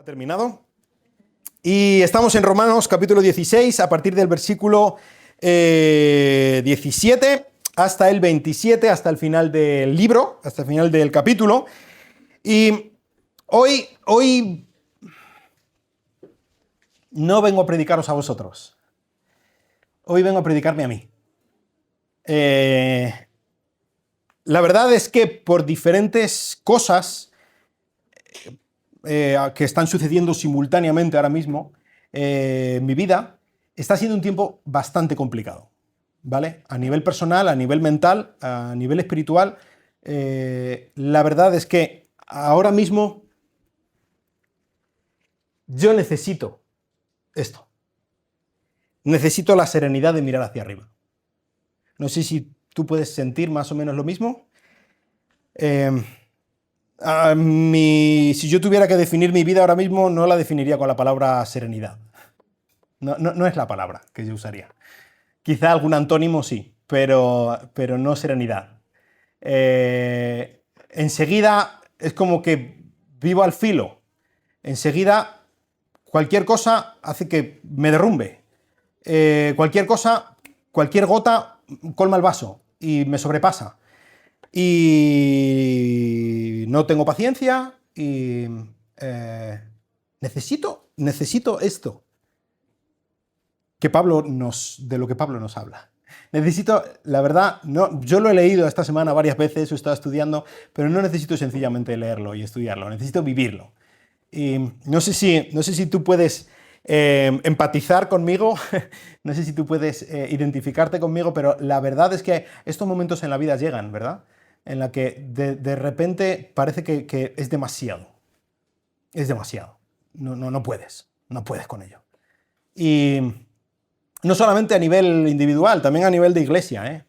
Ha terminado. Y estamos en Romanos capítulo 16, a partir del versículo 17 hasta el 27, hasta el final del libro, hasta el final del capítulo. Y hoy no vengo a predicaros a vosotros. Hoy vengo a predicarme a mí. La verdad es que por diferentes cosas que están sucediendo simultáneamente ahora mismo en mi vida, está siendo un tiempo bastante complicado, ¿vale? A nivel personal, a nivel mental, a nivel espiritual, la verdad es que ahora mismo yo necesito esto. Necesito la serenidad de mirar hacia arriba. No sé si tú puedes sentir más o menos lo mismo. Si yo tuviera que definir mi vida ahora mismo, no la definiría con la palabra serenidad. No es la palabra que yo usaría. Quizá algún antónimo sí, pero no serenidad. Enseguida es como que vivo al filo. Enseguida cualquier cosa hace que me derrumbe. Cualquier cosa, cualquier gota colma el vaso y me sobrepasa. Y no tengo paciencia y necesito esto de lo que Pablo nos habla. Necesito, la verdad, yo lo he leído esta semana varias veces, lo he estado estudiando, pero no necesito sencillamente leerlo y estudiarlo, necesito vivirlo. Y no sé si tú puedes empatizar conmigo, no sé si tú puedes identificarte conmigo, pero la verdad es que estos momentos en la vida llegan, ¿verdad? En la que de repente parece que es demasiado. Es demasiado. No puedes con ello. Y no solamente a nivel individual, también a nivel de iglesia.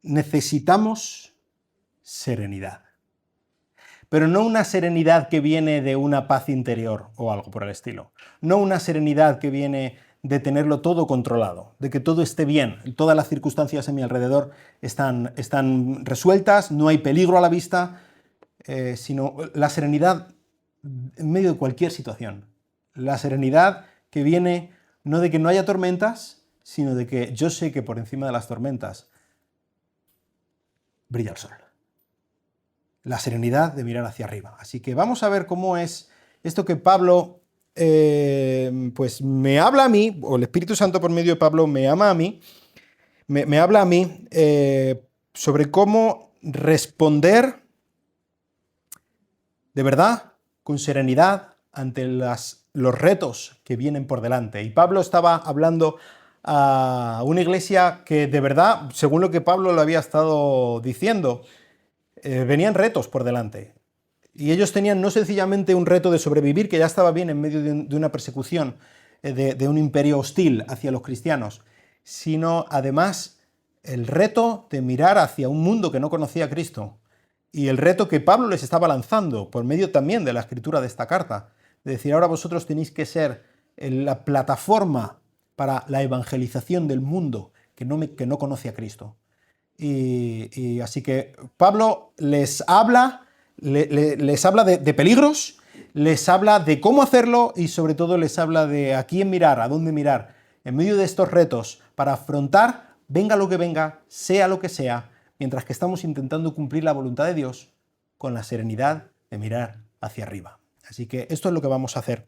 Necesitamos serenidad. Pero no una serenidad que viene de una paz interior o algo por el estilo. No una serenidad que viene de tenerlo todo controlado, de que todo esté bien, todas las circunstancias a mi alrededor están resueltas, no hay peligro a la vista, sino la serenidad en medio de cualquier situación. La serenidad que viene no de que no haya tormentas, sino de que yo sé que por encima de las tormentas brilla el sol. La serenidad de mirar hacia arriba. Así que vamos a ver cómo es esto que Pablo pues me habla a mí, o el Espíritu Santo por medio de Pablo me habla a mí sobre cómo responder de verdad, con serenidad, ante los retos que vienen por delante. Y Pablo estaba hablando a una iglesia que de verdad, según lo que Pablo le había estado diciendo, venían retos por delante. Y ellos tenían no sencillamente un reto de sobrevivir, que ya estaba bien en medio de una persecución, de un imperio hostil hacia los cristianos, sino además el reto de mirar hacia un mundo que no conocía a Cristo. Y el reto que Pablo les estaba lanzando, por medio también de la escritura de esta carta, de decir, ahora vosotros tenéis que ser la plataforma para la evangelización del mundo que no conoce a Cristo. Y así que Pablo les habla de peligros, les habla de cómo hacerlo y sobre todo les habla de a quién mirar, a dónde mirar, en medio de estos retos para afrontar, venga lo que venga, sea lo que sea, mientras que estamos intentando cumplir la voluntad de Dios con la serenidad de mirar hacia arriba. Así que esto es lo que vamos a hacer.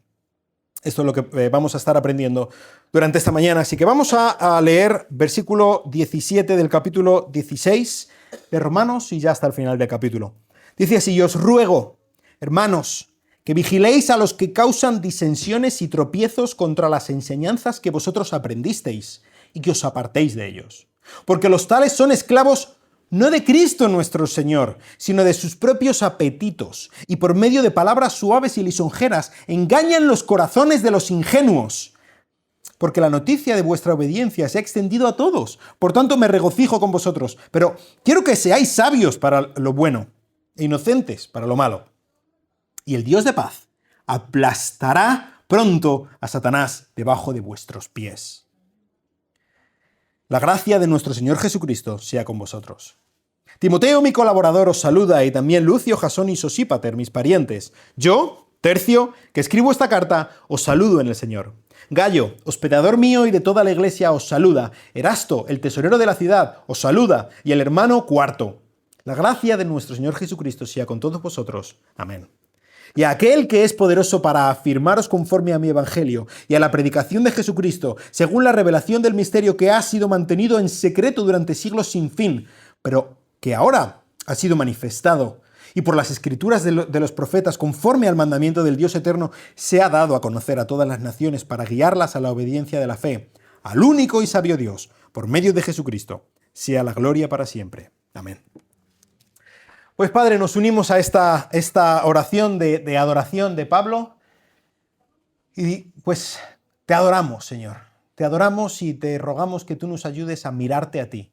Esto es lo que vamos a estar aprendiendo durante esta mañana. Así que vamos a leer versículo 17 del capítulo 16 de Romanos y ya hasta el final del capítulo. Dice así: y os ruego, hermanos, que vigiléis a los que causan disensiones y tropiezos contra las enseñanzas que vosotros aprendisteis y que os apartéis de ellos. Porque los tales son esclavos no de Cristo nuestro Señor, sino de sus propios apetitos, y por medio de palabras suaves y lisonjeras engañan los corazones de los ingenuos. Porque la noticia de vuestra obediencia se ha extendido a todos, por tanto me regocijo con vosotros, pero quiero que seáis sabios para lo bueno e inocentes para lo malo. Y el Dios de paz aplastará pronto a Satanás debajo de vuestros pies. La gracia de nuestro Señor Jesucristo sea con vosotros. Timoteo, mi colaborador, os saluda, y también Lucio, Jasón y Sosípater, mis parientes. Yo, Tercio, que escribo esta carta, os saludo en el Señor. Gayo, hospedador mío y de toda la iglesia, os saluda. Erasto, el tesorero de la ciudad, os saluda, y el hermano Cuarto. La gracia de nuestro Señor Jesucristo sea con todos vosotros. Amén. Y a aquel que es poderoso para afirmaros conforme a mi evangelio y a la predicación de Jesucristo, según la revelación del misterio que ha sido mantenido en secreto durante siglos sin fin, pero que ahora ha sido manifestado, y por las escrituras de los profetas, conforme al mandamiento del Dios eterno, se ha dado a conocer a todas las naciones para guiarlas a la obediencia de la fe, al único y sabio Dios, por medio de Jesucristo, sea la gloria para siempre. Amén. Pues Padre, nos unimos a esta oración de adoración de Pablo y pues te adoramos, Señor. Te adoramos y te rogamos que tú nos ayudes a mirarte a ti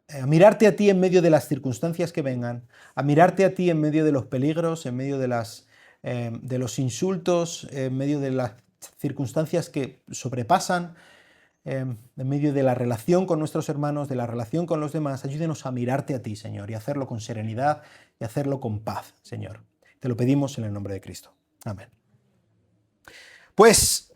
en medio de las circunstancias que vengan, a mirarte a ti en medio de los peligros, en medio de los insultos, en medio de las circunstancias que sobrepasan, en medio de la relación con nuestros hermanos, de la relación con los demás. Ayúdenos a mirarte a ti, Señor, y hacerlo con serenidad y hacerlo con paz, Señor. Te lo pedimos en el nombre de Cristo. Amén. Pues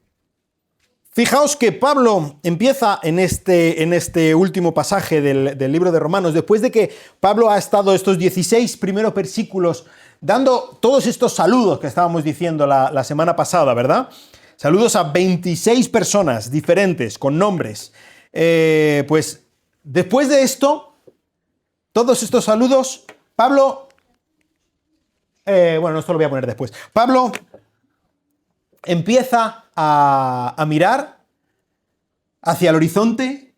fijaos que Pablo empieza en este último pasaje del libro de Romanos, después de que Pablo ha estado estos 16 primeros versículos dando todos estos saludos que estábamos diciendo la semana pasada, ¿verdad? Saludos a 26 personas diferentes, con nombres. Pues después de esto, todos estos saludos, Pablo... bueno, esto lo voy a poner después. Pablo empieza a mirar hacia el horizonte,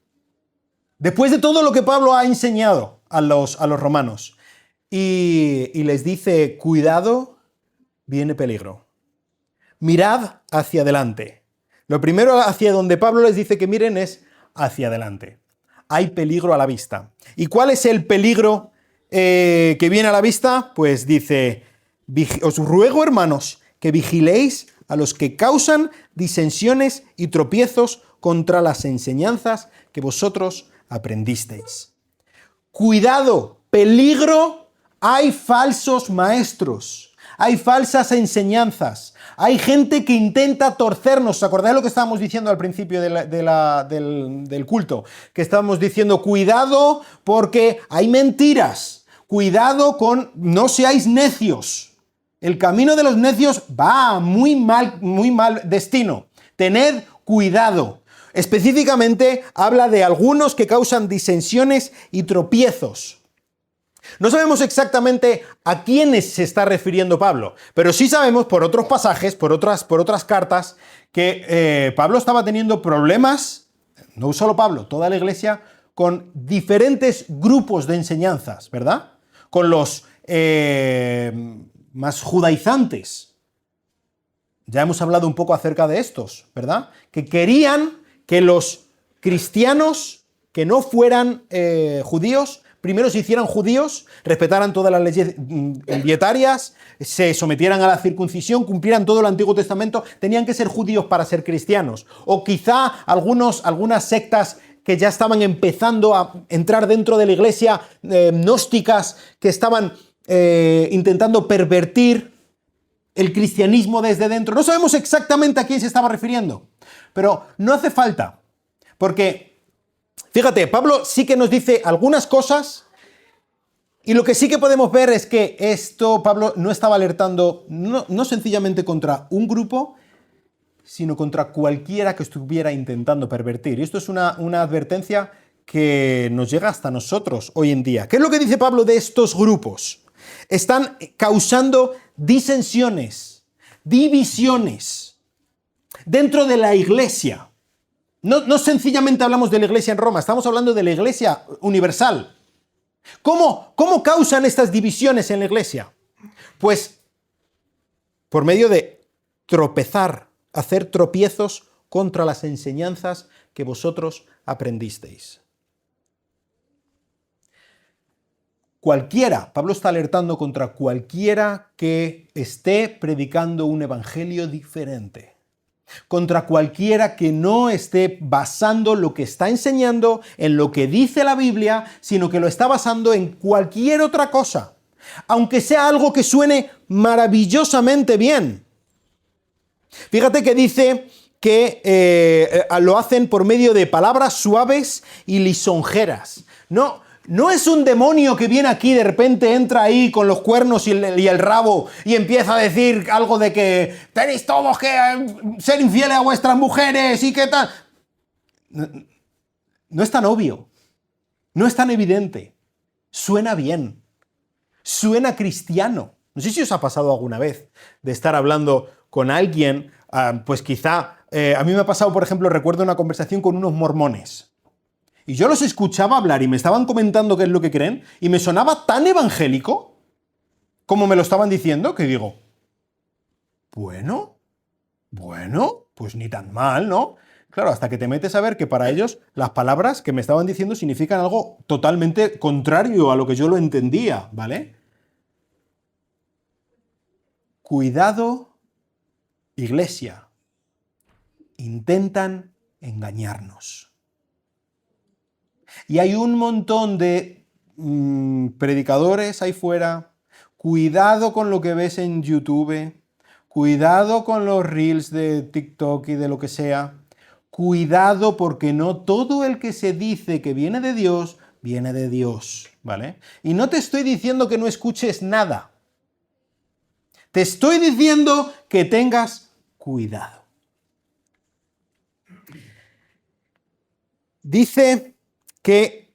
después de todo lo que Pablo ha enseñado a los romanos, y les dice, cuidado, viene peligro. Mirad hacia adelante. Lo primero hacia donde Pablo les dice que miren es hacia adelante. Hay peligro a la vista. ¿Y cuál es el peligro que viene a la vista? Pues dice, os ruego, hermanos, que vigiléis a los que causan disensiones y tropiezos contra las enseñanzas que vosotros aprendisteis. Cuidado, peligro, hay falsos maestros, hay falsas enseñanzas, hay gente que intenta torcernos. ¿Os acordáis lo que estábamos diciendo al principio del culto? Que estábamos diciendo, cuidado porque hay mentiras, cuidado con, no seáis necios. El camino de los necios va a muy mal destino. Tened cuidado. Específicamente habla de algunos que causan disensiones y tropiezos. No sabemos exactamente a quiénes se está refiriendo Pablo, pero sí sabemos por otros pasajes, por otras cartas, que Pablo estaba teniendo problemas, no solo Pablo, toda la iglesia, con diferentes grupos de enseñanzas, ¿verdad? Con los más judaizantes. Ya hemos hablado un poco acerca de estos, ¿verdad? Que querían que los cristianos que no fueran judíos primero se hicieran judíos, respetaran todas las leyes dietarias, se sometieran a la circuncisión, cumplieran todo el Antiguo Testamento, tenían que ser judíos para ser cristianos. O quizá algunas sectas que ya estaban empezando a entrar dentro de la iglesia, gnósticas, que estaban intentando pervertir el cristianismo desde dentro. No sabemos exactamente a quién se estaba refiriendo, pero no hace falta, porque fíjate, Pablo sí que nos dice algunas cosas y lo que sí que podemos ver es que Pablo no estaba alertando no sencillamente contra un grupo, sino contra cualquiera que estuviera intentando pervertir. Y esto es una advertencia que nos llega hasta nosotros hoy en día. ¿Qué es lo que dice Pablo de estos grupos? Están causando disensiones, divisiones dentro de la iglesia. No sencillamente hablamos de la iglesia en Roma, estamos hablando de la iglesia universal. ¿Cómo causan estas divisiones en la iglesia? Pues por medio de tropezar, hacer tropiezos contra las enseñanzas que vosotros aprendisteis. Pablo está alertando contra cualquiera que esté predicando un evangelio diferente. contra cualquiera que no esté basando lo que está enseñando en lo que dice la Biblia, sino que lo está basando en cualquier otra cosa, aunque sea algo que suene maravillosamente bien. Fíjate que dice que lo hacen por medio de palabras suaves y lisonjeras. No es un demonio que viene aquí, de repente entra ahí con los cuernos y el rabo y empieza a decir algo de que tenéis todos que ser infieles a vuestras mujeres y qué tal. No es tan obvio, no es tan evidente. Suena bien, suena cristiano. No sé si os ha pasado alguna vez de estar hablando con alguien, pues quizá, a mí me ha pasado, por ejemplo, recuerdo una conversación con unos mormones. Y yo los escuchaba hablar y me estaban comentando qué es lo que creen, y me sonaba tan evangélico como me lo estaban diciendo, que digo, bueno, pues ni tan mal, ¿no? Claro, hasta que te metes a ver que para ellos las palabras que me estaban diciendo significan algo totalmente contrario a lo que yo lo entendía, ¿vale? Cuidado, iglesia. Intentan engañarnos. Y hay un montón de predicadores ahí fuera. Cuidado con lo que ves en YouTube. Cuidado con los reels de TikTok y de lo que sea. Cuidado, porque no todo el que se dice que viene de Dios, ¿vale? Y no te estoy diciendo que no escuches nada. Te estoy diciendo que tengas cuidado. Dice que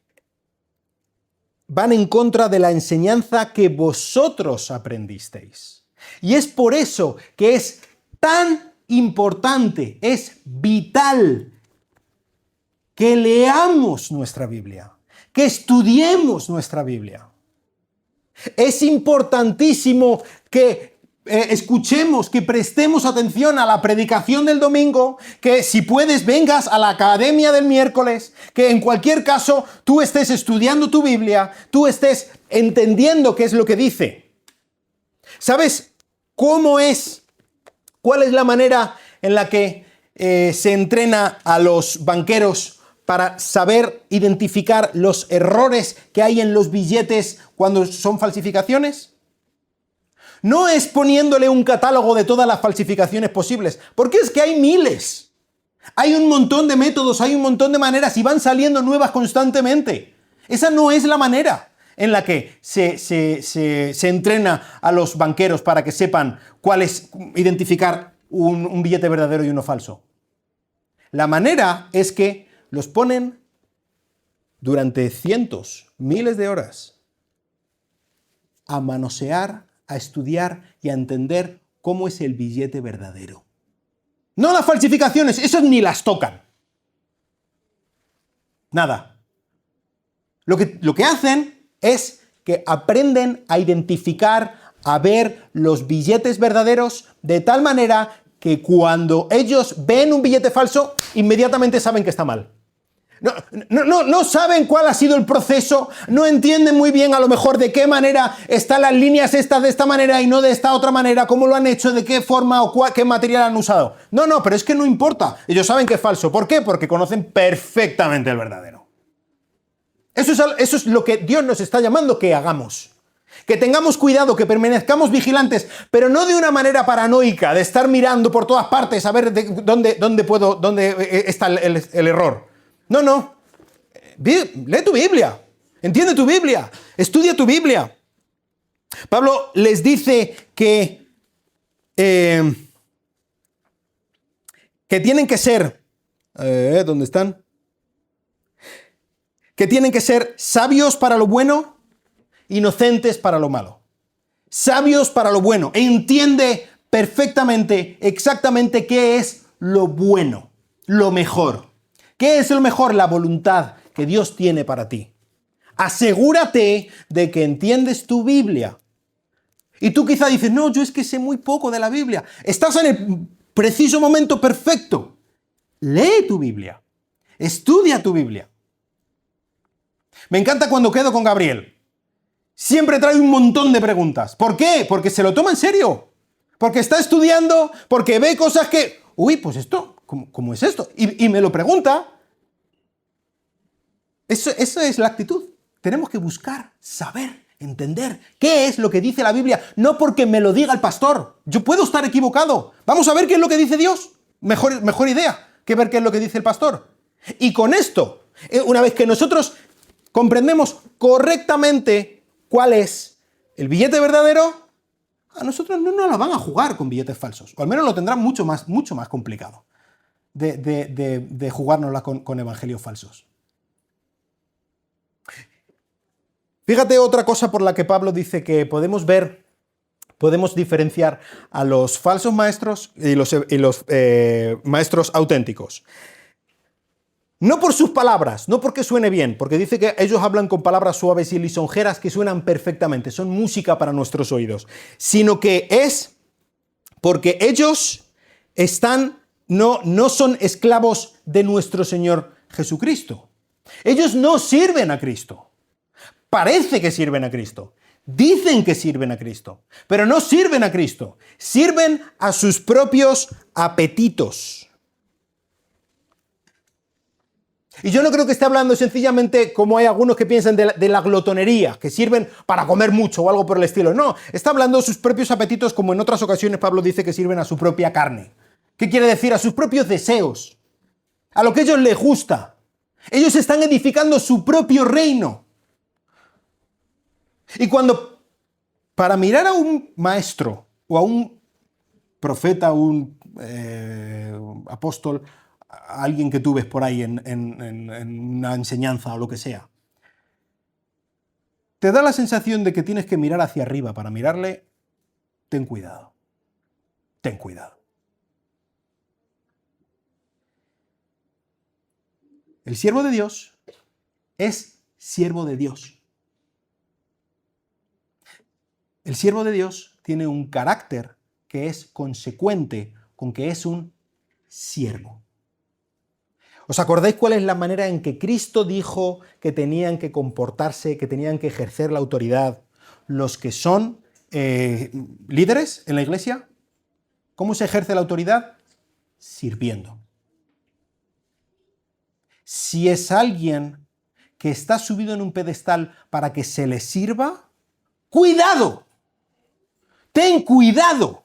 van en contra de la enseñanza que vosotros aprendisteis. Y es por eso que es tan importante, es vital que leamos nuestra Biblia, que estudiemos nuestra Biblia. Es importantísimo que escuchemos, que prestemos atención a la predicación del domingo, que si puedes vengas a la academia del miércoles, que en cualquier caso tú estés estudiando tu Biblia, tú estés entendiendo qué es lo que dice. ¿Sabes cómo es? ¿Cuál es la manera en la que se entrena a los banqueros para saber identificar los errores que hay en los billetes cuando son falsificaciones? No es poniéndole un catálogo de todas las falsificaciones posibles, porque es que hay miles. Hay un montón de métodos, hay un montón de maneras y van saliendo nuevas constantemente. Esa no es la manera en la que se entrena a los banqueros para que sepan cuál es identificar un billete verdadero y uno falso. La manera es que los ponen durante cientos, miles de horas a manosear, a estudiar y a entender cómo es el billete verdadero. No las falsificaciones, esas ni las tocan. Nada. Lo que hacen es que aprenden a identificar, a ver los billetes verdaderos de tal manera que cuando ellos ven un billete falso, inmediatamente saben que está mal. No saben cuál ha sido el proceso, no entienden muy bien a lo mejor de qué manera están las líneas estas de esta manera y no de esta otra manera, cómo lo han hecho, de qué forma o qué material han usado. No, pero es que no importa, ellos saben que es falso. ¿Por qué? Porque conocen perfectamente el verdadero. Eso es lo que Dios nos está llamando que hagamos. Que tengamos cuidado, que permanezcamos vigilantes, pero no de una manera paranoica, de estar mirando por todas partes a ver dónde está el error. No. Lee tu Biblia, entiende tu Biblia, estudia tu Biblia. Pablo les dice que tienen que ser, ¿dónde están? Que tienen que ser sabios para lo bueno, inocentes para lo malo. Sabios para lo bueno. Entiende perfectamente, exactamente qué es lo bueno, lo mejor. ¿Qué es lo mejor? La voluntad que Dios tiene para ti. Asegúrate de que entiendes tu Biblia. Y tú quizá dices, no, yo es que sé muy poco de la Biblia. Estás en el preciso momento perfecto. Lee tu Biblia. Estudia tu Biblia. Me encanta cuando quedo con Gabriel. Siempre trae un montón de preguntas. ¿Por qué? Porque se lo toma en serio. Porque está estudiando, porque ve cosas que uy, pues esto, ¿cómo es esto? Y me lo pregunta. Esa es la actitud. Tenemos que buscar, saber, entender qué es lo que dice la Biblia, no porque me lo diga el pastor. Yo puedo estar equivocado. Vamos a ver qué es lo que dice Dios. Mejor idea que ver qué es lo que dice el pastor. Y con esto, una vez que nosotros comprendemos correctamente cuál es el billete verdadero, a nosotros no nos la van a jugar con billetes falsos. O al menos lo tendrán mucho más complicado de jugárnosla con evangelios falsos. Fíjate otra cosa por la que Pablo dice que podemos diferenciar a los falsos maestros y los maestros auténticos. No por sus palabras, no porque suene bien, porque dice que ellos hablan con palabras suaves y lisonjeras que suenan perfectamente, son música para nuestros oídos, sino que es porque ellos no son esclavos de nuestro Señor Jesucristo. Ellos no sirven a Cristo. Parece que sirven a Cristo. Dicen que sirven a Cristo, pero no sirven a Cristo. Sirven a sus propios apetitos. Y yo no creo que esté hablando sencillamente como hay algunos que piensan de la glotonería, que sirven para comer mucho o algo por el estilo. No, está hablando de sus propios apetitos, como en otras ocasiones Pablo dice que sirven a su propia carne. ¿Qué quiere decir? A sus propios deseos, a lo que a ellos les gusta. Ellos están edificando su propio reino. Y para mirar a un maestro o a un profeta, a un apóstol, a alguien que tú ves por ahí en una enseñanza o lo que sea, te da la sensación de que tienes que mirar hacia arriba para mirarle. Ten cuidado. Ten cuidado. El siervo de Dios es siervo de Dios. El siervo de Dios tiene un carácter que es consecuente con que es un siervo. ¿Os acordáis cuál es la manera en que Cristo dijo que tenían que comportarse, que tenían que ejercer la autoridad los que son líderes en la iglesia? ¿Cómo se ejerce la autoridad? Sirviendo. Si es alguien que está subido en un pedestal para que se le sirva, ¡cuidado! ¡Ten cuidado!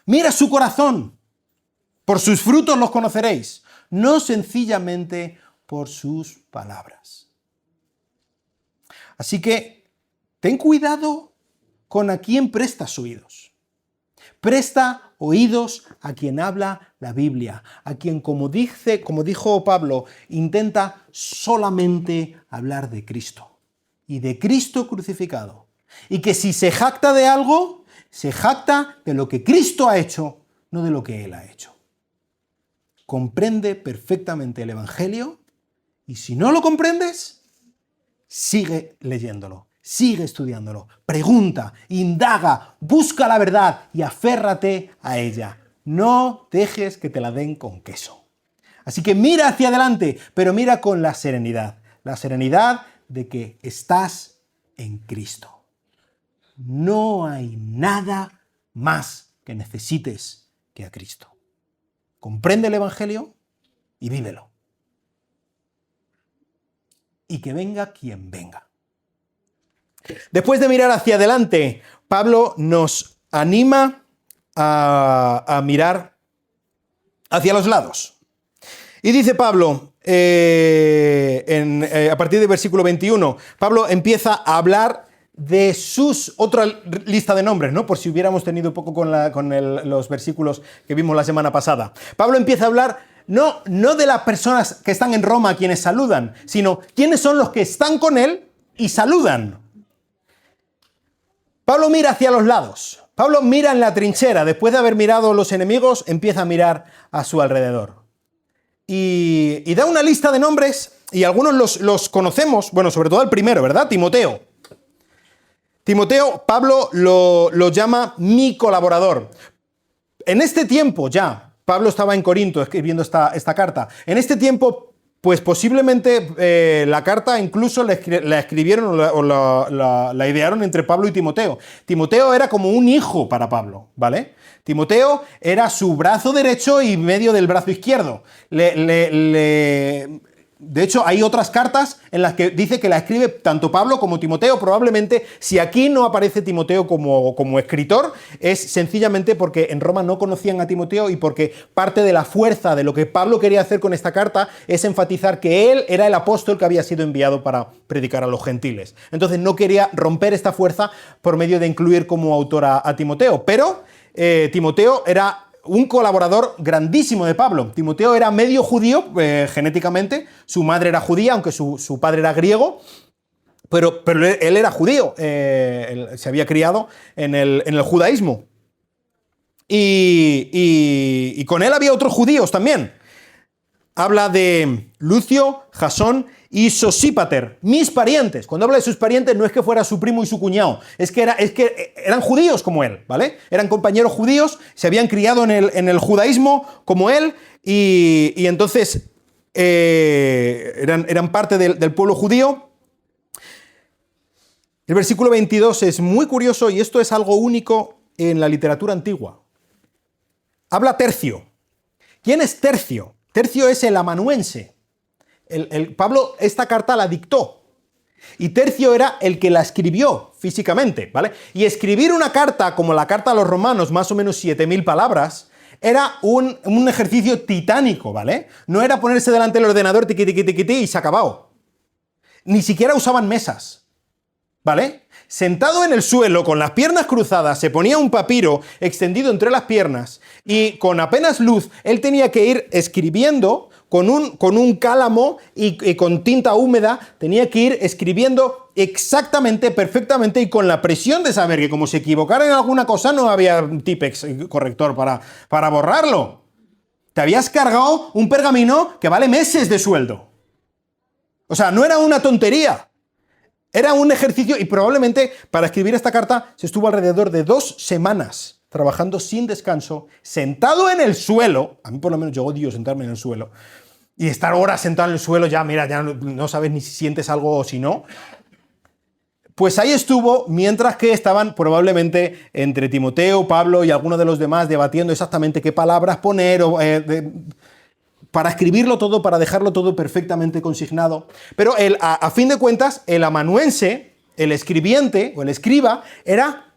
Mira su corazón. Por sus frutos los conoceréis, no sencillamente por sus palabras. Así que ten cuidado con a quién prestas oídos. Presta oídos a quien habla la Biblia, a quien, como dijo Pablo, intenta solamente hablar de Cristo y de Cristo crucificado. Y que si se jacta de algo, se jacta de lo que Cristo ha hecho, no de lo que Él ha hecho. Comprende perfectamente el Evangelio y si no lo comprendes, sigue leyéndolo, sigue estudiándolo, pregunta, indaga, busca la verdad y aférrate a ella. No dejes que te la den con queso. Así que mira hacia adelante, pero mira con la serenidad de que estás en Cristo. No hay nada más que necesites que a Cristo. Comprende el Evangelio y vívelo. Y que venga quien venga. Después de mirar hacia adelante, Pablo nos anima a mirar hacia los lados. Y dice Pablo, a partir del versículo 21, Pablo empieza a hablar de otra lista de nombres, ¿no? Por si hubiéramos tenido un poco con los versículos que vimos la semana pasada. Pablo empieza a hablar no de las personas que están en Roma a quienes saludan, sino quiénes son los que están con él y saludan. Pablo mira hacia los lados. Pablo mira en la trinchera. Después de haber mirado a los enemigos, empieza a mirar a su alrededor. Y da una lista de nombres, y algunos los conocemos, bueno, sobre todo el primero, ¿verdad? Timoteo. Timoteo, Pablo lo llama mi colaborador. En este tiempo ya, Pablo estaba en Corinto escribiendo esta carta. En este tiempo, pues posiblemente la carta incluso la escribieron o la idearon entre Pablo y Timoteo. Timoteo era como un hijo para Pablo, ¿vale? Timoteo era su brazo derecho y medio del brazo izquierdo. De hecho, hay otras cartas en las que dice que la escribe tanto Pablo como Timoteo. Probablemente, si aquí no aparece Timoteo como escritor, es sencillamente porque en Roma no conocían a Timoteo y porque parte de la fuerza de lo que Pablo quería hacer con esta carta es enfatizar que él era el apóstol que había sido enviado para predicar a los gentiles. Entonces no quería romper esta fuerza por medio de incluir como autor a Timoteo. Pero Timoteo era un colaborador grandísimo de Pablo. Timoteo era medio judío genéticamente, su madre era judía, aunque su padre era griego, pero él era judío, él se había criado en el judaísmo. Y con él había otros judíos también. Habla de Lucio, Jasón y Sosípater, mis parientes. Cuando habla de sus parientes no es que fuera su primo y su cuñado, es que eran judíos como él, ¿vale? Eran compañeros judíos, se habían criado en el judaísmo como él y entonces eran parte del pueblo judío. El versículo 22 es muy curioso y esto es algo único en la literatura antigua. Habla Tercio. ¿Quién es Tercio? Tercio es el amanuense. Pablo esta carta la dictó. Y Tercio era el que la escribió físicamente, ¿vale? Y escribir una carta como la carta a los romanos, más o menos 7.000 palabras, era un ejercicio titánico, ¿vale? No era ponerse delante del ordenador, tiqui, tiqui, tiqui, tiqui, y se ha acabado. Ni siquiera usaban mesas, ¿vale? Sentado en el suelo, con las piernas cruzadas, se ponía un papiro extendido entre las piernas y con apenas luz, él tenía que ir escribiendo con un cálamo y con tinta húmeda, tenía que ir escribiendo exactamente, perfectamente y con la presión de saber que como se equivocara en alguna cosa no había Tipex corrector para borrarlo. Te habías cargado un pergamino que vale meses de sueldo. O sea, no era una tontería. Era un ejercicio y probablemente para escribir esta carta se estuvo alrededor de 2 semanas trabajando sin descanso, sentado en el suelo. A mí por lo menos yo odio sentarme en el suelo. Y estar horas sentado en el suelo, ya mira, ya no sabes ni si sientes algo o si no. Pues ahí estuvo, mientras que estaban probablemente entre Timoteo, Pablo y algunos de los demás debatiendo exactamente qué palabras poner para escribirlo todo, para dejarlo todo perfectamente consignado. Pero a fin de cuentas, el amanuense, el escribiente o el escriba, era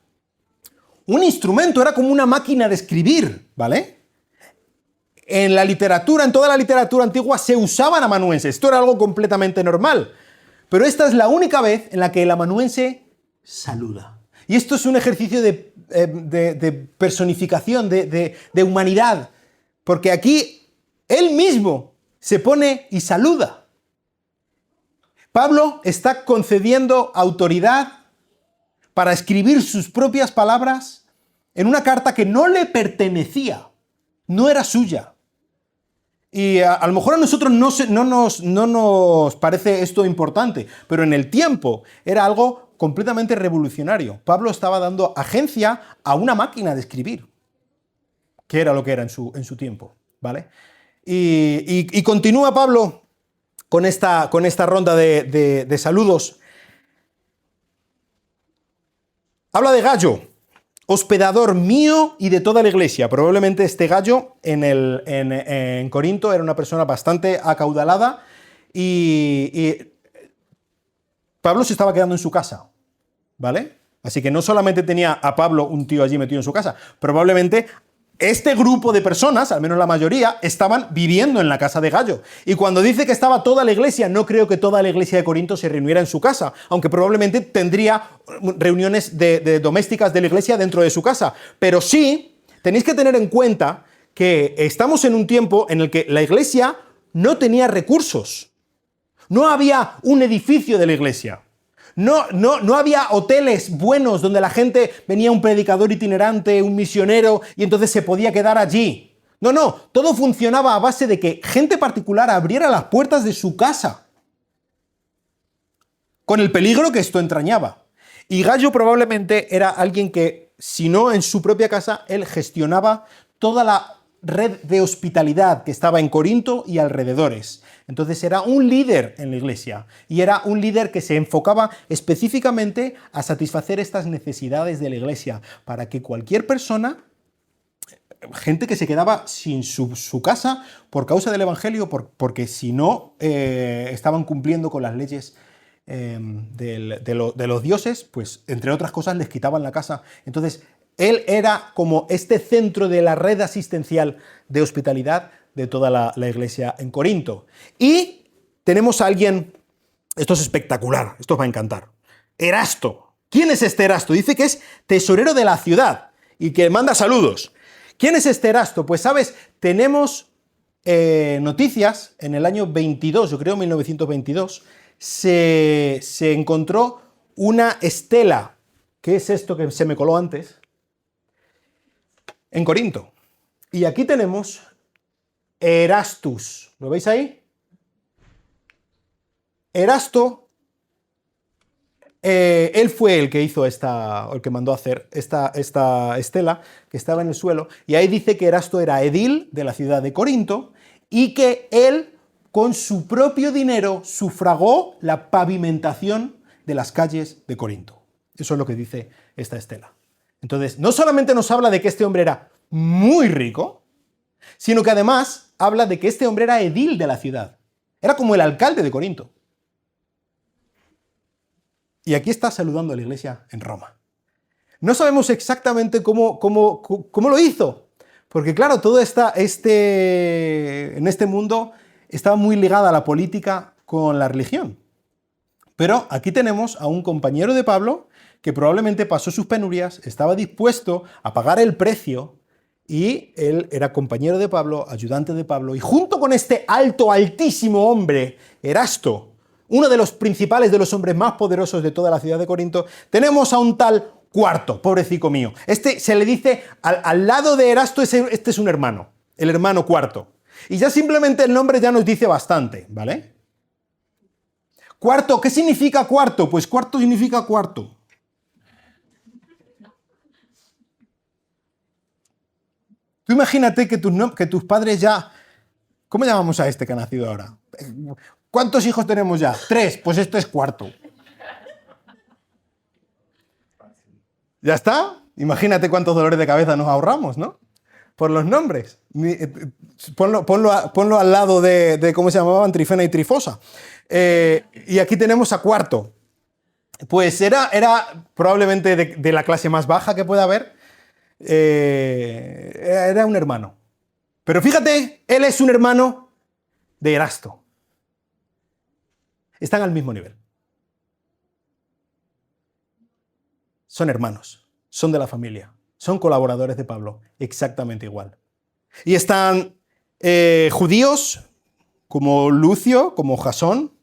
un instrumento, era como una máquina de escribir, ¿vale? En la literatura, en toda la literatura antigua, se usaban amanuenses. Esto era algo completamente normal. Pero esta es la única vez en la que el amanuense saluda. Y esto es un ejercicio de personificación, de humanidad. Porque aquí él mismo se pone y saluda. Pablo está concediendo autoridad para escribir sus propias palabras en una carta que no le pertenecía, no era suya. Y a lo mejor a nosotros no nos parece esto importante, pero en el tiempo era algo completamente revolucionario. Pablo estaba dando agencia a una máquina de escribir, que era lo que era en su tiempo, ¿vale? Y continúa Pablo con esta ronda de saludos. Habla de Gayo, hospedador mío y de toda la iglesia. Probablemente este Gayo en Corinto era una persona bastante acaudalada y Pablo se estaba quedando en su casa, ¿vale? Así que no solamente tenía a Pablo un tío allí metido en su casa, probablemente este grupo de personas, al menos la mayoría, estaban viviendo en la casa de Gayo. Y cuando dice que estaba toda la iglesia, no creo que toda la iglesia de Corinto se reuniera en su casa, aunque probablemente tendría reuniones domésticas de la iglesia dentro de su casa. Pero sí, tenéis que tener en cuenta que estamos en un tiempo en el que la iglesia no tenía recursos. No había un edificio de la iglesia. No había hoteles buenos donde la gente venía un predicador itinerante, un misionero, y entonces se podía quedar allí. No, todo funcionaba a base de que gente particular abriera las puertas de su casa, con el peligro que esto entrañaba. Y Gayo probablemente era alguien que, si no en su propia casa, él gestionaba toda la red de hospitalidad que estaba en Corinto y alrededores. Entonces era un líder en la iglesia y era un líder que se enfocaba específicamente a satisfacer estas necesidades de la iglesia para que cualquier persona, gente que se quedaba sin su casa por causa del evangelio, porque si no estaban cumpliendo con las leyes de los dioses, pues entre otras cosas les quitaban la casa. Entonces él era como este centro de la red asistencial de hospitalidad de toda la iglesia en Corinto. Y tenemos a alguien, esto es espectacular, esto os va a encantar, Erasto. ¿Quién es este Erasto? Dice que es tesorero de la ciudad y que manda saludos. ¿Quién es este Erasto? Pues sabes, tenemos noticias en el año 22, yo creo 1922, se encontró una estela, ¿qué es esto que se me coló antes? En Corinto. Y aquí tenemos Erastus, ¿lo veis ahí? Erasto, él fue el que hizo el que mandó a hacer esta estela que estaba en el suelo, y ahí dice que Erasto era edil de la ciudad de Corinto y que él con su propio dinero sufragó la pavimentación de las calles de Corinto. Eso es lo que dice esta estela. Entonces, no solamente nos habla de que este hombre era muy rico, sino que además habla de que este hombre era edil de la ciudad. Era como el alcalde de Corinto. Y aquí está saludando a la iglesia en Roma. No sabemos exactamente cómo lo hizo, porque claro, todo en este mundo estaba muy ligada a la política con la religión. Pero aquí tenemos a un compañero de Pablo que probablemente pasó sus penurias, estaba dispuesto a pagar el precio, y él era compañero de Pablo, ayudante de Pablo, y junto con este altísimo hombre, Erasto, uno de los principales, de los hombres más poderosos de toda la ciudad de Corinto, tenemos a un tal Cuarto, pobrecito mío. Este se le dice, al lado de Erasto, este es un hermano, el hermano Cuarto. Y ya simplemente el nombre ya nos dice bastante, ¿vale? Cuarto, ¿qué significa cuarto? Pues cuarto significa cuarto. Tú imagínate que tus padres ya... ¿Cómo llamamos a este que ha nacido ahora? ¿Cuántos hijos tenemos ya? 3, pues este es cuarto. ¿Ya está? Imagínate cuántos dolores de cabeza nos ahorramos, ¿no? Por los nombres. Ponlo al lado de ¿cómo se llamaban? Trifena y Trifosa. Y aquí tenemos a Cuarto. Pues era probablemente de la clase más baja que pueda haber. Era un hermano. Pero fíjate, él es un hermano de Erasto. Están al mismo nivel. Son hermanos, son de la familia, son colaboradores de Pablo, exactamente igual. Y están judíos como Lucio, como Jasón.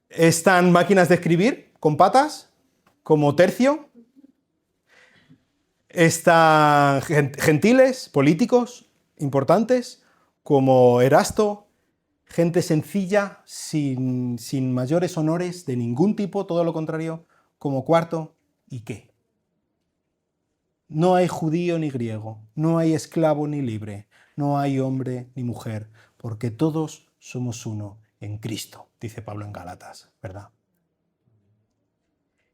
Están máquinas de escribir con patas, como Tercio. Están gentiles, políticos importantes, como Erasto. Gente sencilla, sin mayores honores de ningún tipo, todo lo contrario, como Cuarto. ¿Y qué? No hay judío ni griego, no hay esclavo ni libre, no hay hombre ni mujer, porque todos somos uno en Cristo, dice Pablo en Gálatas, ¿verdad?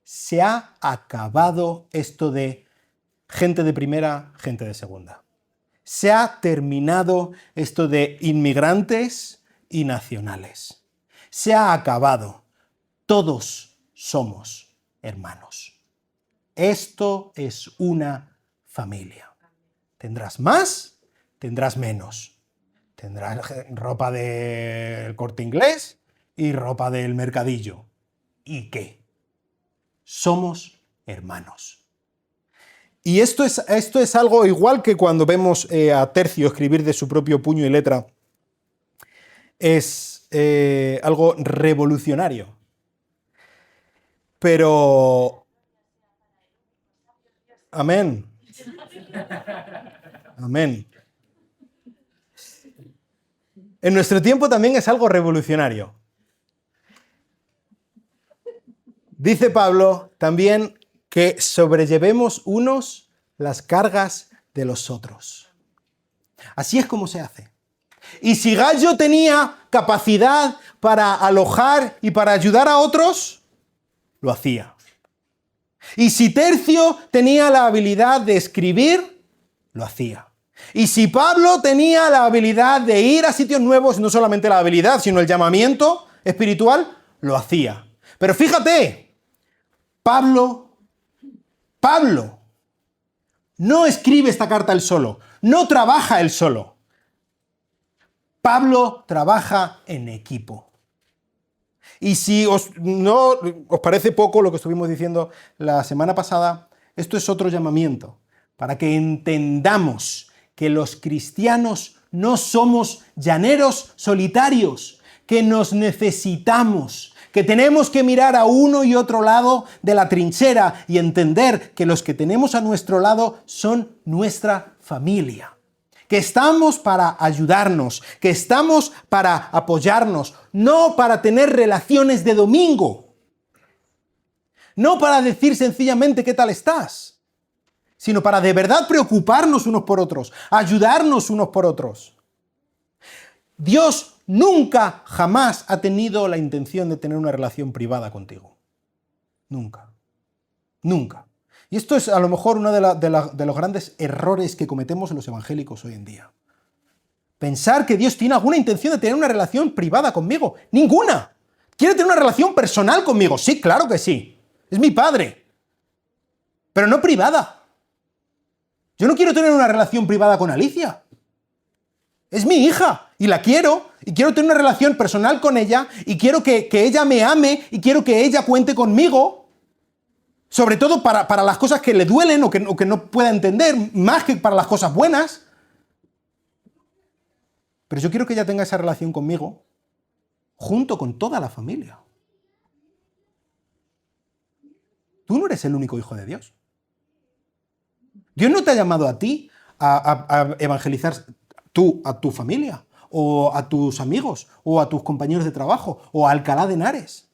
Se ha acabado esto de gente de primera, gente de segunda. Se ha terminado esto de inmigrantes y nacionales. Se ha acabado. Todos somos hermanos. Esto es una familia. Tendrás más, tendrás menos. Tendrás ropa del Corte Inglés y ropa del Mercadillo. ¿Y qué? Somos hermanos. Y esto es algo igual que cuando vemos a Tercio escribir de su propio puño y letra. Es algo revolucionario. Pero... Amén. Amén. En nuestro tiempo también es algo revolucionario. Dice Pablo también que sobrellevemos unos las cargas de los otros. Así es como se hace. Y si Gallo tenía capacidad para alojar y para ayudar a otros, lo hacía. Y si Tercio tenía la habilidad de escribir, lo hacía. Y si Pablo tenía la habilidad de ir a sitios nuevos, no solamente la habilidad, sino el llamamiento espiritual, lo hacía. Pero fíjate, Pablo no escribe esta carta él solo, no trabaja él solo. Pablo trabaja en equipo. Y si no os parece poco lo que estuvimos diciendo la semana pasada, esto es otro llamamiento, para que entendamos que los cristianos no somos llaneros solitarios, que nos necesitamos, que tenemos que mirar a uno y otro lado de la trinchera y entender que los que tenemos a nuestro lado son nuestra familia. Que estamos para ayudarnos, que estamos para apoyarnos, no para tener relaciones de domingo, no para decir sencillamente ¿qué tal estás?, sino para de verdad preocuparnos unos por otros, ayudarnos unos por otros. Dios nunca, jamás ha tenido la intención de tener una relación privada contigo. Nunca. Nunca. Y esto es a lo mejor uno de los grandes errores que cometemos los evangélicos hoy en día. Pensar que Dios tiene alguna intención de tener una relación privada conmigo. ¡Ninguna! ¿Quiere tener una relación personal conmigo? Sí, claro que sí. Es mi padre. Pero no privada. Yo no quiero tener una relación privada con Alicia. Es mi hija y la quiero y quiero tener una relación personal con ella y quiero que ella me ame y quiero que ella cuente conmigo. Sobre todo para las cosas que le duelen o que no pueda entender, más que para las cosas buenas. Pero yo quiero que ella tenga esa relación conmigo junto con toda la familia. Tú no eres el único hijo de Dios. Dios no te ha llamado a ti a evangelizar tú a tu familia, o a tus amigos, o a tus compañeros de trabajo, o a Alcalá de Henares.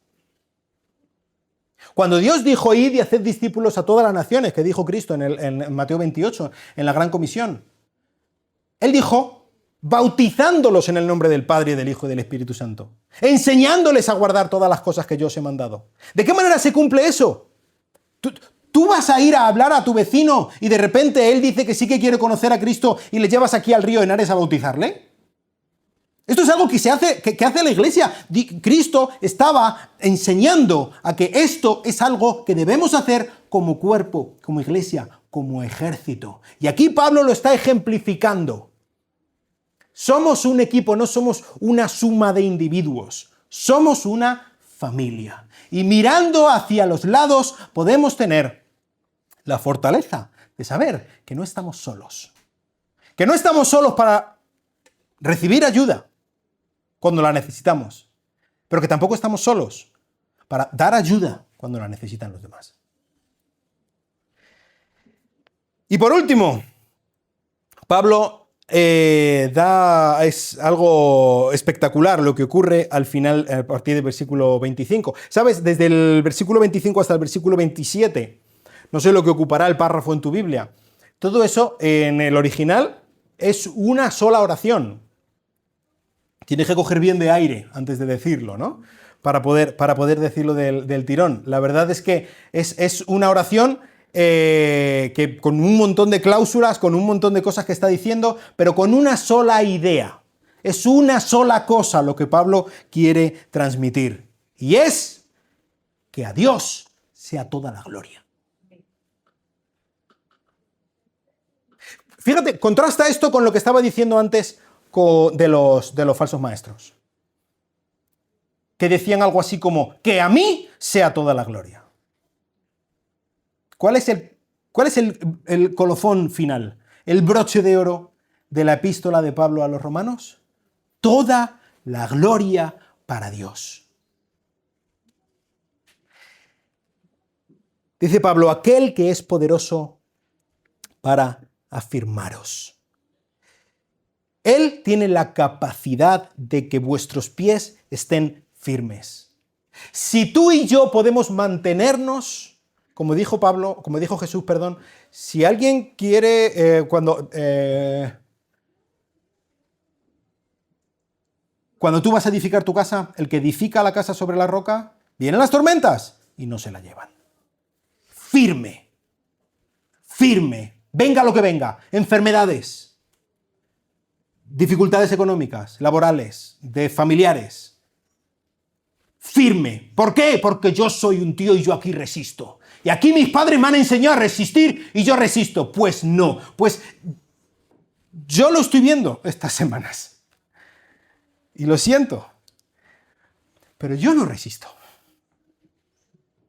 Cuando Dios dijo, id y haced discípulos a todas las naciones, que dijo Cristo en Mateo 28, en la Gran Comisión, Él dijo, bautizándolos en el nombre del Padre, y del Hijo y del Espíritu Santo, enseñándoles a guardar todas las cosas que yo os he mandado. ¿De qué manera se cumple eso? ¿Tú vas a ir a hablar a tu vecino y de repente él dice que sí que quiere conocer a Cristo y le llevas aquí al río Henares a bautizarle? Esto es algo que hace la iglesia. Cristo estaba enseñando a que esto es algo que debemos hacer como cuerpo, como iglesia, como ejército. Y aquí Pablo lo está ejemplificando. Somos un equipo, no somos una suma de individuos. Somos una familia. Y mirando hacia los lados podemos tener la fortaleza de saber que no estamos solos. Que no estamos solos para recibir ayuda cuando la necesitamos, pero que tampoco estamos solos para dar ayuda cuando la necesitan los demás. Y por último, Pablo es algo espectacular lo que ocurre al final, a partir del versículo 25. ¿Sabes? Desde el versículo 25 hasta el versículo 27, no sé lo que ocupará el párrafo en tu Biblia, todo eso en el original es una sola oración. Tienes que coger bien de aire antes de decirlo, ¿no? Para poder decirlo del tirón. La verdad es que es una oración que con un montón de cláusulas, con un montón de cosas que está diciendo, pero con una sola idea. Es una sola cosa lo que Pablo quiere transmitir. Y es que a Dios sea toda la gloria. Fíjate, contrasta esto con lo que estaba diciendo antes de los falsos maestros, que decían algo así como, que a mí sea toda la gloria. ¿Cuál es el colofón final, el broche de oro de la epístola de Pablo a los romanos? Toda la gloria para Dios. Dice Pablo, aquel que es poderoso para afirmaros. Él tiene la capacidad de que vuestros pies estén firmes. Si tú y yo podemos mantenernos, como dijo Jesús, si alguien quiere, Cuando tú vas a edificar tu casa, el que edifica la casa sobre la roca, vienen las tormentas y no se la llevan. Firme, firme, venga lo que venga, enfermedades, dificultades económicas, laborales, de familiares. Firme. ¿Por qué? Porque yo soy un tío y yo aquí resisto. Y aquí mis padres me han enseñado a resistir y yo resisto. Pues no, pues yo lo estoy viendo estas semanas. Y lo siento. Pero yo no resisto.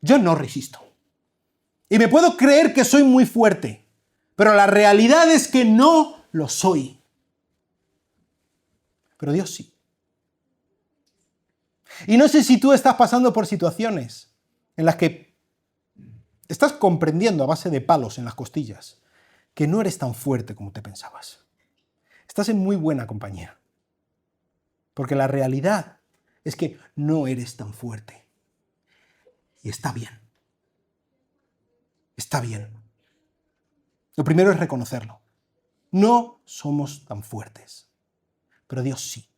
Yo no resisto. Y me puedo creer que soy muy fuerte, pero la realidad es que no lo soy. Pero Dios sí. Y no sé si tú estás pasando por situaciones en las que estás comprendiendo a base de palos en las costillas que no eres tan fuerte como te pensabas. Estás en muy buena compañía. Porque la realidad es que no eres tan fuerte. Y está bien. Está bien. Lo primero es reconocerlo. No somos tan fuertes. Pero Dios sí.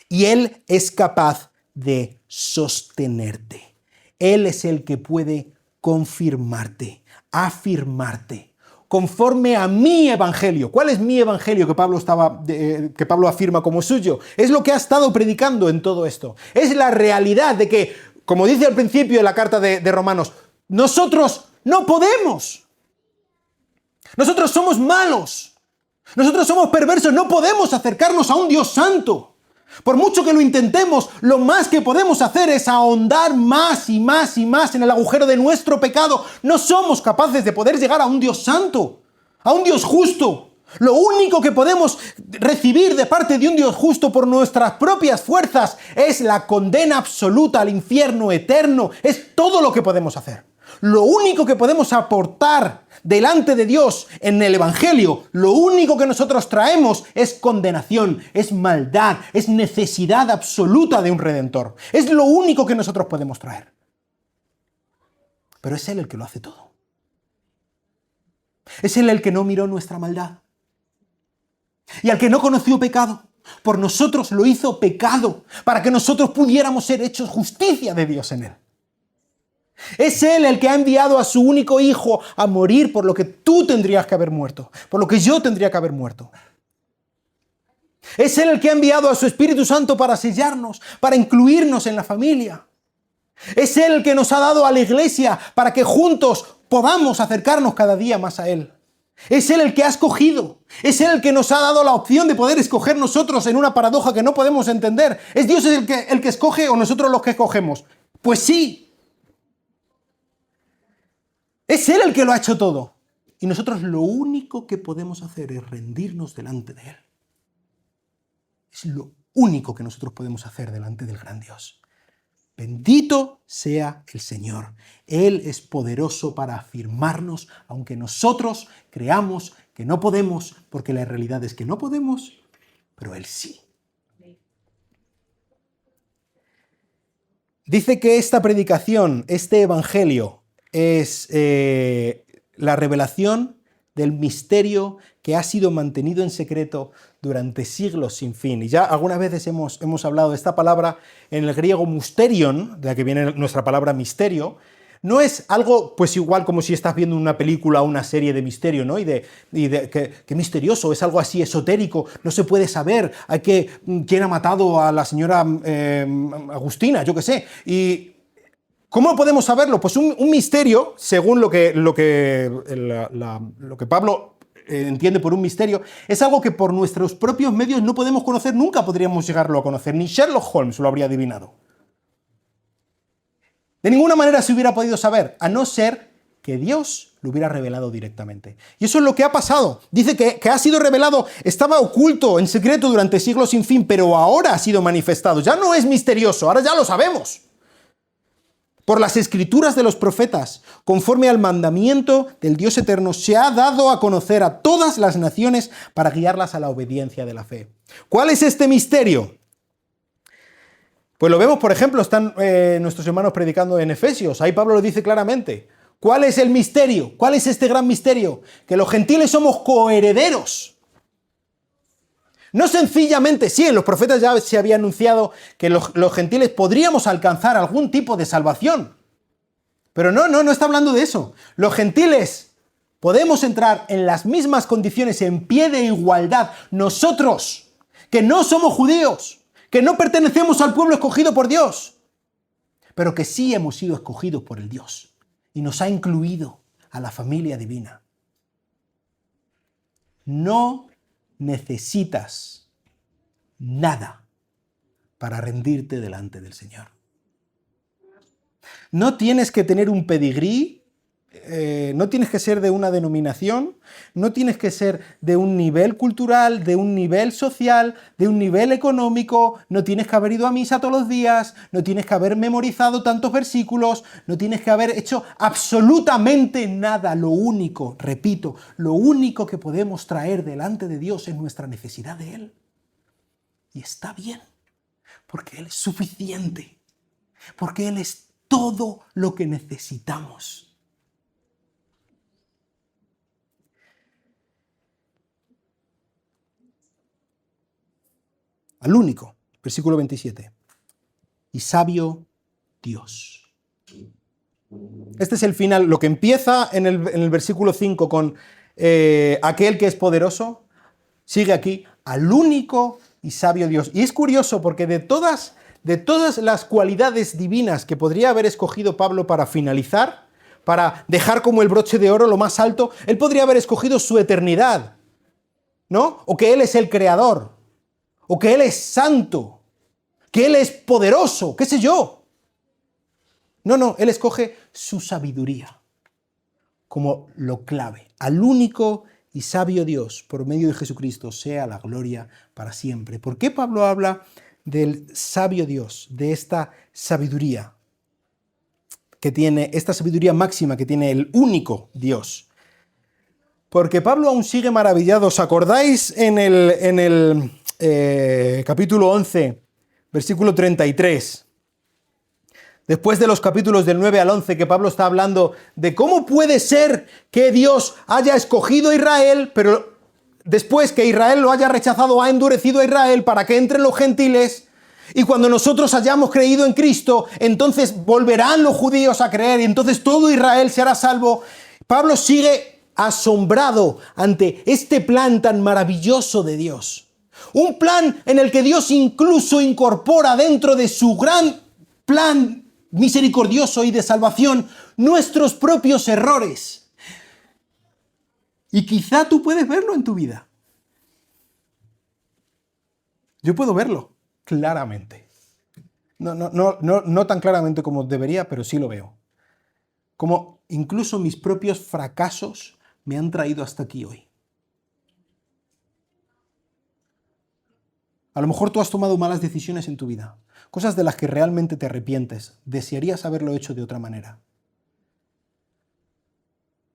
Y Él es capaz de sostenerte. Él es el que puede confirmarte, afirmarte, conforme a mi evangelio. ¿Cuál es mi evangelio que Pablo afirma como suyo? Es lo que ha estado predicando en todo esto. Es la realidad de que, como dice al principio de la carta de Romanos, nosotros no podemos. Nosotros somos malos. Nosotros somos perversos. No podemos acercarnos a un Dios santo. Por mucho que lo intentemos, lo más que podemos hacer es ahondar más y más y más en el agujero de nuestro pecado. No somos capaces de poder llegar a un Dios santo, a un Dios justo. Lo único que podemos recibir de parte de un Dios justo por nuestras propias fuerzas es la condena absoluta al infierno eterno. Es todo lo que podemos hacer. Lo único que podemos aportar delante de Dios en el Evangelio, lo único que nosotros traemos es condenación, es maldad, es necesidad absoluta de un Redentor. Es lo único que nosotros podemos traer. Pero es Él el que lo hace todo. Es Él el que no miró nuestra maldad. Y al que no conoció pecado, por nosotros lo hizo pecado, para que nosotros pudiéramos ser hechos justicia de Dios en Él. Es Él el que ha enviado a su único Hijo a morir por lo que tú tendrías que haber muerto, por lo que yo tendría que haber muerto. Es Él el que ha enviado a su Espíritu Santo para sellarnos, para incluirnos en la familia. Es Él el que nos ha dado a la iglesia para que juntos podamos acercarnos cada día más a Él. Es Él el que ha escogido. Es Él el que nos ha dado la opción de poder escoger nosotros en una paradoja que no podemos entender. ¿Es Dios el que escoge o nosotros los que escogemos? Pues sí. Es Él el que lo ha hecho todo. Y nosotros lo único que podemos hacer es rendirnos delante de Él. Es lo único que nosotros podemos hacer delante del gran Dios. Bendito sea el Señor. Él es poderoso para afirmarnos, aunque nosotros creamos que no podemos, porque la realidad es que no podemos, pero Él sí. Dice que esta predicación, este evangelio, es la revelación del misterio que ha sido mantenido en secreto durante siglos sin fin. Y ya algunas veces hemos hablado de esta palabra en el griego mysterion, de la que viene nuestra palabra misterio. No es algo pues igual como si estás viendo una película o una serie de misterio, ¿no? Qué misterioso, es algo así esotérico, no se puede saber quién ha matado a la señora Agustina, yo qué sé. Y ¿cómo podemos saberlo? Pues un misterio, según lo que Pablo entiende por un misterio, es algo que por nuestros propios medios no podemos conocer, nunca podríamos llegarlo a conocer, ni Sherlock Holmes lo habría adivinado. De ninguna manera se hubiera podido saber, a no ser que Dios lo hubiera revelado directamente. Y eso es lo que ha pasado. Dice que ha sido revelado, estaba oculto en secreto durante siglos sin fin, pero ahora ha sido manifestado. Ya no es misterioso, ahora ya lo sabemos. Por las escrituras de los profetas, conforme al mandamiento del Dios eterno, se ha dado a conocer a todas las naciones para guiarlas a la obediencia de la fe. ¿Cuál es este misterio? Pues lo vemos, por ejemplo, están nuestros hermanos predicando en Efesios. Ahí Pablo lo dice claramente. ¿Cuál es el misterio? ¿Cuál es este gran misterio? Que los gentiles somos coherederos. No sencillamente, sí, en los profetas ya se había anunciado que los gentiles podríamos alcanzar algún tipo de salvación. Pero no está hablando de eso. Los gentiles podemos entrar en las mismas condiciones, en pie de igualdad. Nosotros, que no somos judíos, que no pertenecemos al pueblo escogido por Dios, pero que sí hemos sido escogidos por el Dios y nos ha incluido a la familia divina. No necesitas nada para rendirte delante del Señor. No tienes que tener un pedigrí, no tienes que ser de una denominación, no tienes que ser de un nivel cultural, de un nivel social, de un nivel económico, no tienes que haber ido a misa todos los días, no tienes que haber memorizado tantos versículos, no tienes que haber hecho absolutamente nada. Lo único, repito, lo único que podemos traer delante de Dios es nuestra necesidad de Él. Y está bien, porque Él es suficiente, porque Él es todo lo que necesitamos. Al único, versículo 27. Y sabio Dios. Este es el final, lo que empieza en el versículo 5 con aquel que es poderoso, sigue aquí, al único y sabio Dios. Y es curioso porque de todas las cualidades divinas que podría haber escogido Pablo para finalizar, para dejar como el broche de oro lo más alto, él podría haber escogido su eternidad, ¿no? O que Él es el creador, o que Él es santo, que Él es poderoso, qué sé yo. No, Él escoge su sabiduría como lo clave. Al único y sabio Dios, por medio de Jesucristo, sea la gloria para siempre. ¿Por qué Pablo habla del sabio Dios, de esta sabiduría que tiene, esta sabiduría máxima que tiene el único Dios? Porque Pablo aún sigue maravillado. ¿Os acordáis en el capítulo 11, versículo 33? Después de los capítulos del 9 al 11, que Pablo está hablando de cómo puede ser que Dios haya escogido a Israel, pero después que Israel lo haya rechazado, ha endurecido a Israel para que entren los gentiles, y cuando nosotros hayamos creído en Cristo, entonces volverán los judíos a creer, y entonces todo Israel será salvo. Pablo sigue asombrado ante este plan tan maravilloso de Dios. Un plan en el que Dios incluso incorpora dentro de su gran plan misericordioso y de salvación nuestros propios errores. Y quizá tú puedes verlo en tu vida. Yo puedo verlo claramente. No tan claramente como debería, pero sí lo veo. Como incluso mis propios fracasos me han traído hasta aquí hoy. A lo mejor tú has tomado malas decisiones en tu vida, cosas de las que realmente te arrepientes, desearías haberlo hecho de otra manera.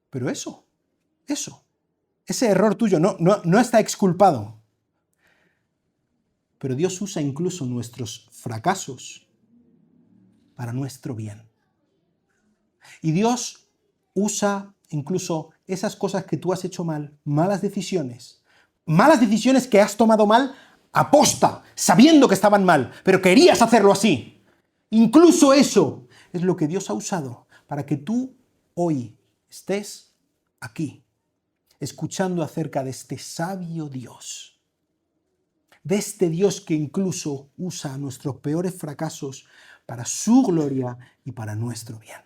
Pero ese error tuyo no está exculpado. Pero Dios usa incluso nuestros fracasos para nuestro bien. Y Dios usa incluso esas cosas que tú has hecho mal, malas decisiones que has tomado mal aposta, sabiendo que estaban mal, pero querías hacerlo así. Incluso eso es lo que Dios ha usado para que tú hoy estés aquí, escuchando acerca de este sabio Dios, de este Dios que incluso usa nuestros peores fracasos para su gloria y para nuestro bien.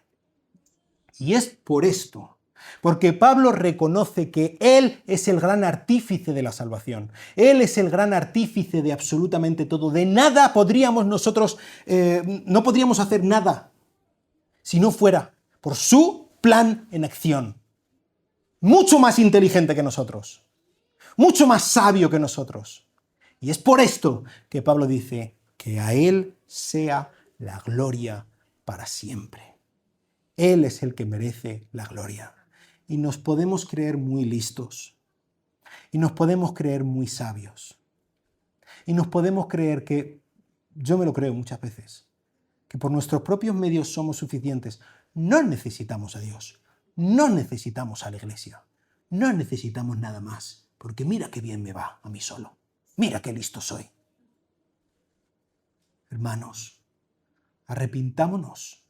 Y es por esto, porque Pablo reconoce que Él es el gran artífice de la salvación. Él es el gran artífice de absolutamente todo. De nada podríamos nosotros, no podríamos hacer nada si no fuera por su plan en acción. Mucho más inteligente que nosotros, mucho más sabio que nosotros. Y es por esto que Pablo dice que a Él sea la gloria para siempre. Él es el que merece la gloria. Y nos podemos creer muy listos. Y nos podemos creer muy sabios. Y nos podemos creer que, yo me lo creo muchas veces, que por nuestros propios medios somos suficientes. No necesitamos a Dios. No necesitamos a la iglesia. No necesitamos nada más. Porque mira qué bien me va a mí solo. Mira qué listo soy. Hermanos, arrepintámonos.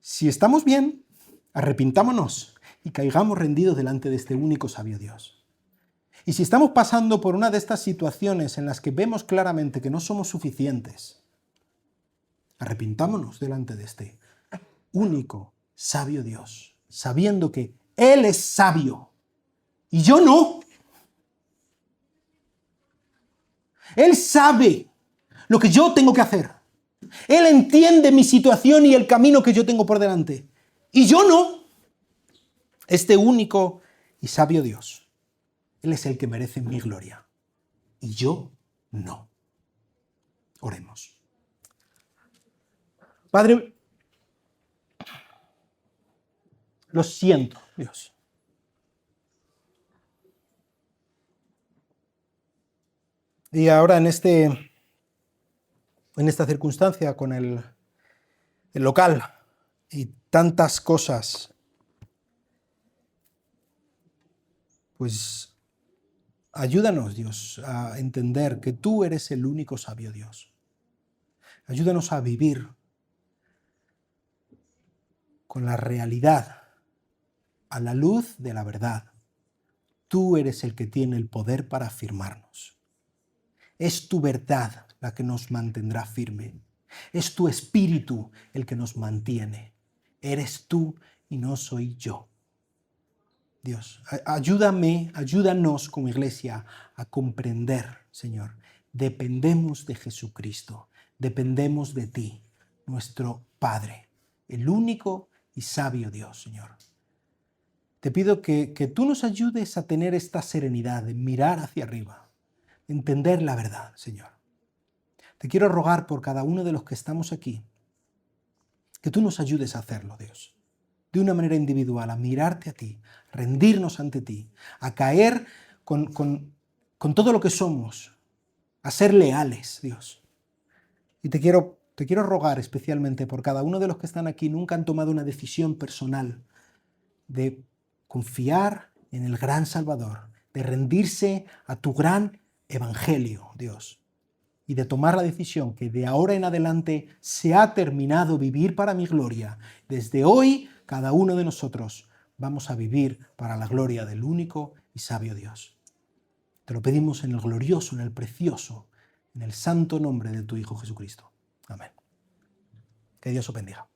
Si estamos bien, arrepintámonos y caigamos rendidos delante de este único sabio Dios. Y si estamos pasando por una de estas situaciones en las que vemos claramente que no somos suficientes, arrepintámonos delante de este único sabio Dios, sabiendo que Él es sabio y yo no. Él sabe lo que yo tengo que hacer. Él entiende mi situación y el camino que yo tengo por delante. Y yo no. Este único y sabio Dios, Él es el que merece mi gloria. Y yo no. Oremos. Padre, lo siento, Dios. Y ahora en esta circunstancia con el local y tantas cosas, pues ayúdanos, Dios, a entender que tú eres el único sabio Dios. Ayúdanos a vivir con la realidad, a la luz de la verdad. Tú eres el que tiene el poder para afirmarnos. Es tu verdad la que nos mantendrá firme. Es tu espíritu el que nos mantiene. Eres tú y no soy yo. Dios, ayúdanos como iglesia a comprender, Señor. Dependemos de Jesucristo. Dependemos de ti, nuestro Padre, el único y sabio Dios, Señor. Te pido que tú nos ayudes a tener esta serenidad de mirar hacia arriba, entender la verdad, Señor. Te quiero rogar por cada uno de los que estamos aquí, que tú nos ayudes a hacerlo, Dios, de una manera individual, a mirarte a ti, rendirnos ante ti, a caer con todo lo que somos, a ser leales, Dios. Y te quiero rogar especialmente por cada uno de los que están aquí, nunca han tomado una decisión personal de confiar en el gran Salvador, de rendirse a tu gran evangelio, Dios, y de tomar la decisión que de ahora en adelante se ha terminado vivir para mi gloria. Desde hoy, cada uno de nosotros vamos a vivir para la gloria del único y sabio Dios. Te lo pedimos en el glorioso, en el precioso, en el santo nombre de tu Hijo Jesucristo. Amén. Que Dios os bendiga.